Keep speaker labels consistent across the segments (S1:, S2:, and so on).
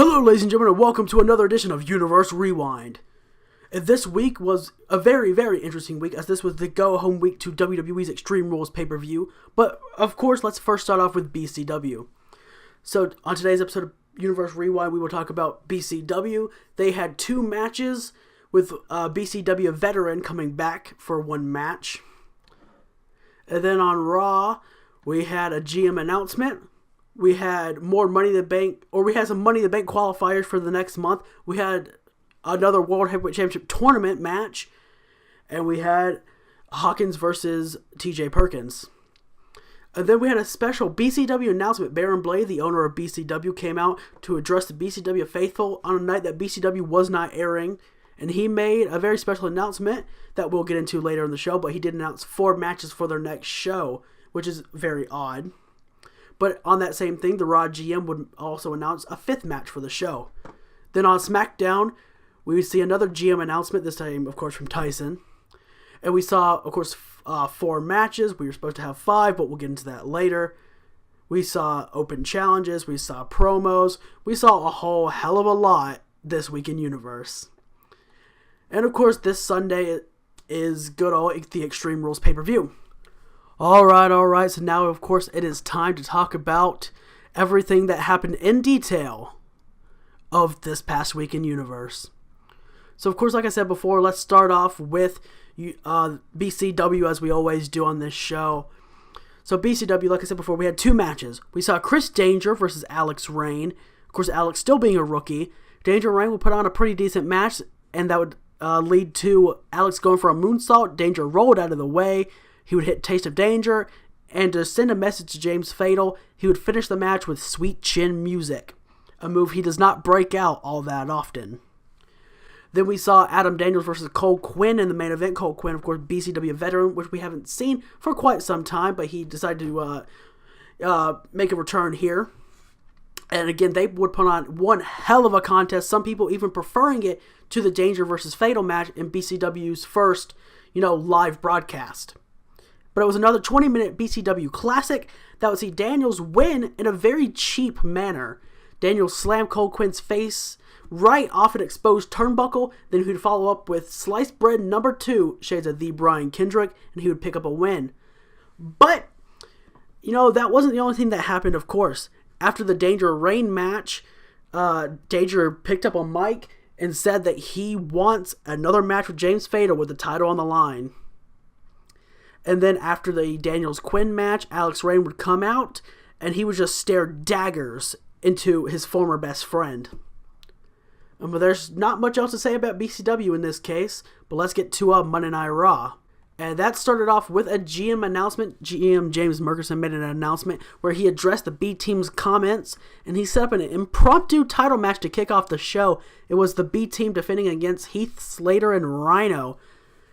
S1: Hello, ladies and gentlemen, and welcome to another edition of Universe Rewind. And this week was a very, very interesting week, as this was the go-home week to WWE's Extreme Rules pay-per-view. But, of course, let's first start off with BCW. So, on today's episode of Universe Rewind, we will talk about BCW. They had two matches, with BCW veteran coming back for one match. And then on Raw, we had a GM announcement. We had more Money in the Bank, or we had some Money in the Bank qualifiers for the next month. We had another World Heavyweight Championship tournament match. And we had Hawkins versus TJ Perkins. And then we had a special BCW announcement. Baron Blade, the owner of BCW, came out to address the BCW faithful on a night that BCW was not airing. And he made a very special announcement that we'll get into later in the show. But he did announce 4 matches for their next show, which is very odd. But on that same thing, the Raw GM would also announce a 5th match for the show. Then on SmackDown, we would see another GM announcement, this time, of course, from Tyson. And we saw, of course, 4 matches. We were supposed to have 5, but we'll get into that later. We saw open challenges. We saw promos. We saw a whole hell of a lot this week in Universe. And, of course, this Sunday is good old the Extreme Rules pay-per-view. Alright, so now, of course, it is time to talk about everything that happened in detail of this past week in Universe. So, of course, like I said before, let's start off with BCW, as we always do on this show. So, BCW, like I said before, we had 2 matches. We saw Chris Danger versus Alex Rain. Of course, Alex still being a rookie. Danger and Rain will put on a pretty decent match, and that would lead to Alex going for a moonsault. Danger rolled out of the way. He would hit Taste of Danger, and to send a message to James Fatal, he would finish the match with Sweet Chin Music, a move he does not break out all that often. Then we saw Adam Daniels versus Cole Quinn in the main event. Cole Quinn, of course, BCW veteran, which we haven't seen for quite some time, but he decided to make a return here. And again, they would put on one hell of a contest, some people even preferring it to the Danger versus Fatal match in BCW's first, live broadcast. But it was another 20-minute BCW classic that would see Daniels win in a very cheap manner. Daniels slammed Cole Quinn's face right off an exposed turnbuckle, then he would follow up with Sliced Bread number 2, shades of the Brian Kendrick, and he would pick up a win. But, that wasn't the only thing that happened, of course. After the Danger Rain match, Danger picked up a mic and said that he wants another match with James Fatal with the title on the line. And then after the Daniels Quinn match, Alex Rain would come out and he would just stare daggers into his former best friend. But there's not much else to say about BCW in this case, but let's get to Monday Night Raw. And that started off with a GM announcement. GM James Murkerson made an announcement where he addressed the B team's comments, and he set up an impromptu title match to kick off the show. It was the B team defending against Heath Slater and Rhino,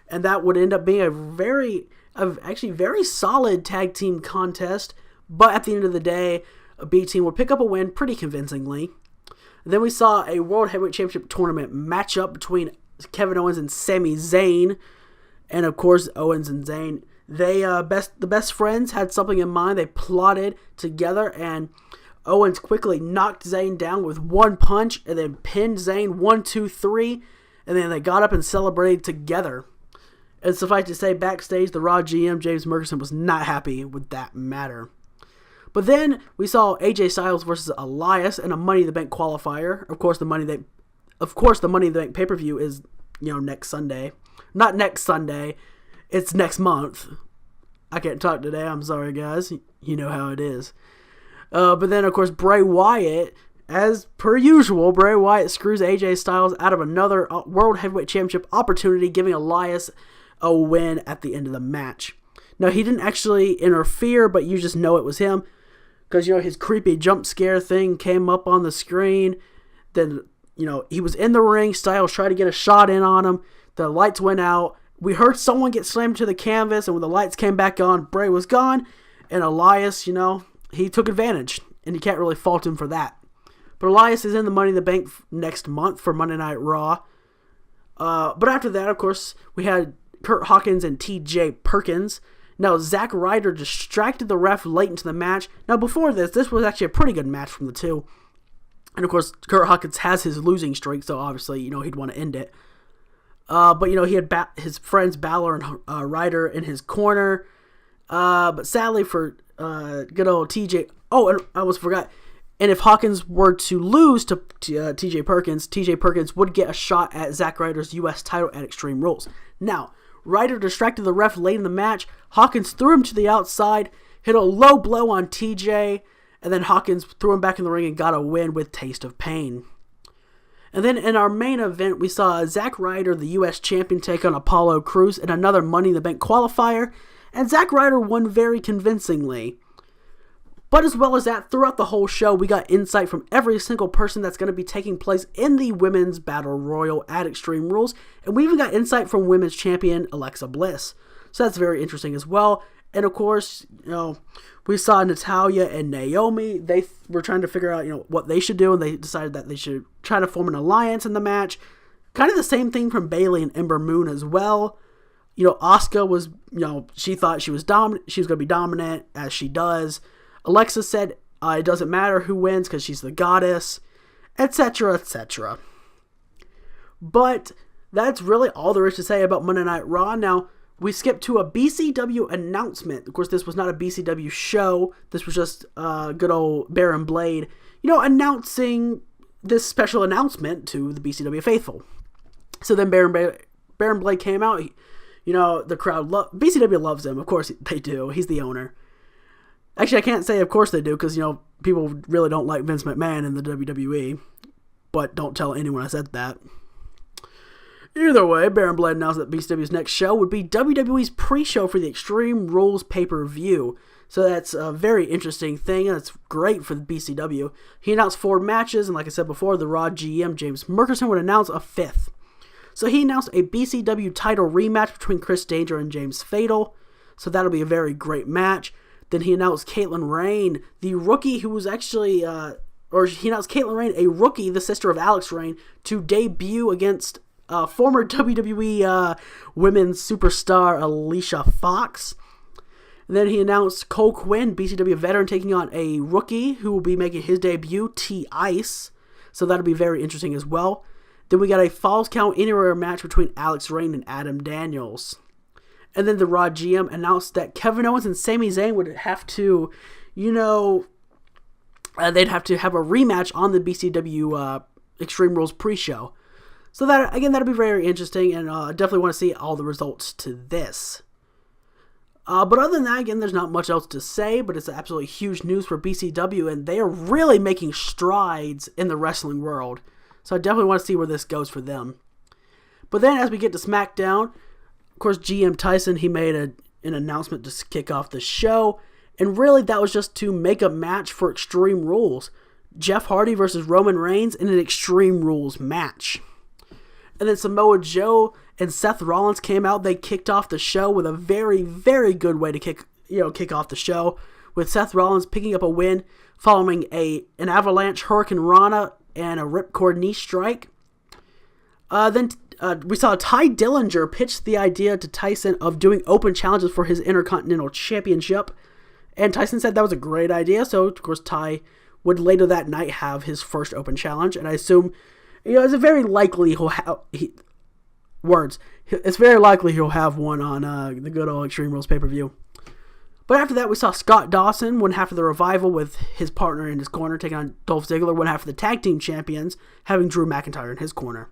S1: and that would end up being a very solid tag team contest. But at the end of the day, a B team would pick up a win pretty convincingly. And then we saw a World Heavyweight Championship tournament matchup between Kevin Owens and Sami Zayn. And of course, Owens and Zayn, the best friends had something in mind. They plotted together, and Owens quickly knocked Zayn down with one punch, and then pinned Zayn 1, 2, 3, and then they got up and celebrated together. And suffice to say, backstage, the Raw GM, James Murkerson, was not happy with that matter. But then we saw AJ Styles versus Elias in a Money in the Bank qualifier. Of course, the Money in the Bank pay-per-view is, next Sunday. Not next Sunday, it's next month. I can't talk today, I'm sorry guys, you know how it is. But then of course Bray Wyatt, as per usual, Bray Wyatt screws AJ Styles out of another World Heavyweight Championship opportunity, giving Elias a win at the end of the match. Now he didn't actually interfere, but you just know it was him, because his creepy jump scare thing came up on the screen. Then he was in the ring, Styles tried to get a shot in on him. The lights went out. We heard someone get slammed to the canvas, and when the lights came back on, Bray was gone. And Elias, he took advantage, and you can't really fault him for that. But Elias is in the Money in the Bank next month for Monday Night Raw. But after that, of course, we had Kurt Hawkins and TJ Perkins. Now, Zack Ryder distracted the ref late into the match. Now, before this was actually a pretty good match from the two. And of course, Kurt Hawkins has his losing streak, so obviously, he'd want to end it. But, he had his friends Balor and Ryder in his corner. But sadly for good old TJ... Oh, and I almost forgot. And if Hawkins were to lose to TJ Perkins would get a shot at Zack Ryder's U.S. title at Extreme Rules. Now, Ryder distracted the ref late in the match. Hawkins threw him to the outside, hit a low blow on TJ, and then Hawkins threw him back in the ring and got a win with Taste of Pain. And then in our main event, we saw Zack Ryder, the U.S. champion, take on Apollo Crews in another Money in the Bank qualifier, and Zack Ryder won very convincingly. But as well as that, throughout the whole show, we got insight from every single person that's going to be taking place in the Women's Battle Royal at Extreme Rules, and we even got insight from Women's Champion Alexa Bliss. So that's very interesting as well. And of course, we saw Natalya and Naomi. They were trying to figure out, what they should do, and they decided that they should try to form an alliance in the match. Kind of the same thing from Bayley and Ember Moon as well. Asuka was, she thought she was dominant. She was going to be dominant, as she does. Alexa said it doesn't matter who wins because she's the goddess, etc., etc. But that's really all there is to say about Monday Night Raw. Now, we skipped to a BCW announcement. Of course, this was not a BCW show. This was just good old Baron Blade, announcing this special announcement to the BCW faithful. So then Baron Blade came out. The crowd, BCW loves him. Of course they do. He's the owner. Actually, I can't say of course they do because, people really don't like Vince McMahon in the WWE. But don't tell anyone I said that. Either way, Baron Blade announced that BCW's next show would be WWE's pre-show for the Extreme Rules pay-per-view. So that's a very interesting thing, and it's great for the BCW. He announced 4 matches, and like I said before, the Raw GM, James Murkerson, would announce a 5th. So he announced a BCW title rematch between Chris Danger and James Fatal. So that'll be a very great match. Then he announced Caitlin Rain, the rookie who was actually, he announced Caitlin Rain, a rookie, the sister of Alex Rain, to debut against former WWE women's superstar Alicia Fox. And then he announced Cole Quinn, BCW veteran, taking on a rookie who will be making his debut, T-Ice. So that'll be very interesting as well. Then we got a Falls Count Anywhere match between Alex Rain and Adam Daniels. And then the Raw GM announced that Kevin Owens and Sami Zayn would have to, they'd have to have a rematch on the BCW Extreme Rules pre-show. So that, again, that'll be very interesting, and I definitely want to see all the results to this. But other than that, again, there's not much else to say, but it's absolutely huge news for BCW, and they are really making strides in the wrestling world. So I definitely want to see where this goes for them. But then as we get to SmackDown, of course, GM Tyson, he made an announcement to kick off the show, and really that was just to make a match for Extreme Rules. Jeff Hardy versus Roman Reigns in an Extreme Rules match. And then Samoa Joe and Seth Rollins came out. They kicked off the show with a very, very good way to kick off the show, with Seth Rollins picking up a win following an avalanche Hurricane Rana and a ripcord knee strike. Then we saw Ty Dillinger pitch the idea to Tyson of doing open challenges for his Intercontinental Championship. And Tyson said that was a great idea. So, of course, Ty would later that night have his first open challenge. And I assume, it's very likely he'll have... It's very likely he'll have one on the good old Extreme Rules pay-per-view. But after that, we saw Scott Dawson, one half of the Revival, with his partner in his corner, taking on Dolph Ziggler, one half of the Tag Team Champions, having Drew McIntyre in his corner.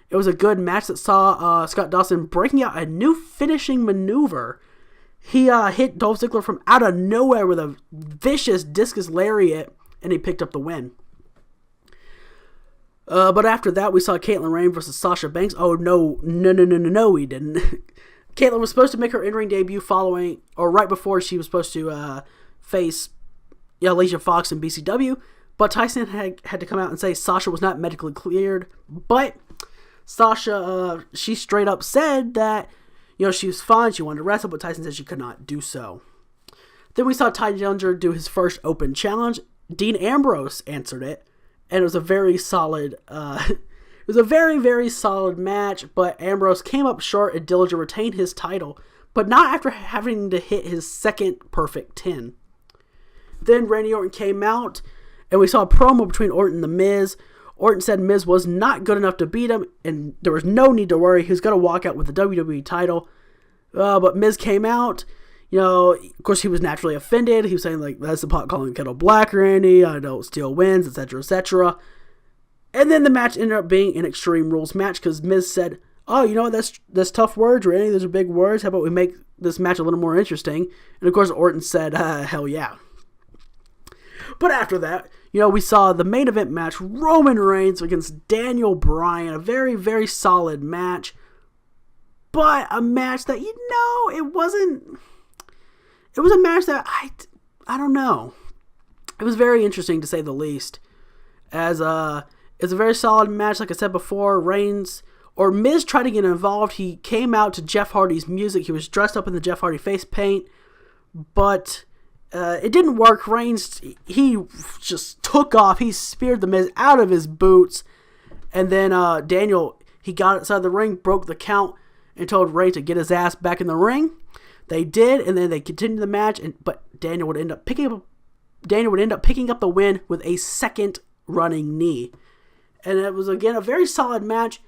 S1: It was a good match that saw Scott Dawson breaking out a new finishing maneuver. He hit Dolph Ziggler from out of nowhere with a vicious discus lariat, and he picked up the win. But after that, we saw Caitlin Rain versus Sasha Banks. Oh, no, we didn't. Caitlin was supposed to make her in-ring debut right before she was supposed to face Alicia Fox in BCW, but Tyson had to come out and say Sasha was not medically cleared, but Sasha, she straight up said that, she was fine, she wanted to wrestle, but Tyson said she could not do so. Then we saw Ty Dillinger do his first open challenge. Dean Ambrose answered it, and it was a very solid, very, very solid match, but Ambrose came up short and Dillinger retained his title, but not after having to hit his second perfect 10. Then Randy Orton came out, And we saw a promo between Orton and The Miz. Orton said Miz was not good enough to beat him, and there was no need to worry. He was going to walk out with the WWE title. But Miz came out. Of course, he was naturally offended. He was saying, like, that's the pot calling kettle black, Randy. I know Steel wins, etc., etc. And then the match ended up being an Extreme Rules match because Miz said, oh, that's tough words, Randy. Those are big words. How about we make this match a little more interesting? And, of course, Orton said, hell yeah. But after that, we saw the main event match, Roman Reigns against Daniel Bryan. A very, very solid match. But a match that, it wasn't... It was a match that, I don't know. It was very interesting, to say the least. As it's a very solid match, like I said before. Miz tried to get involved. He came out to Jeff Hardy's music. He was dressed up in the Jeff Hardy face paint. But it didn't work. Reigns, he just took off. He speared the Miz out of his boots. And then Daniel, he got outside the ring, broke the count, and told Reigns to get his ass back in the ring. They did, and then they continued the match, but Daniel would end up picking up the win with a second running knee. And it was, again, a very solid match.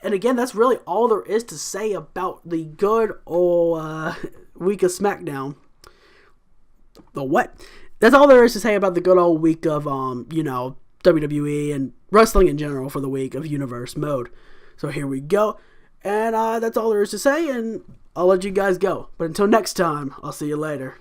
S1: And again, that's really all there is to say about the good old week of SmackDown. The what? That's all there is to say about the good old week of WWE and wrestling in general for the week of Universe Mode. So here we go. And that's all there is to say, and I'll let you guys go. But until next time, I'll see you later.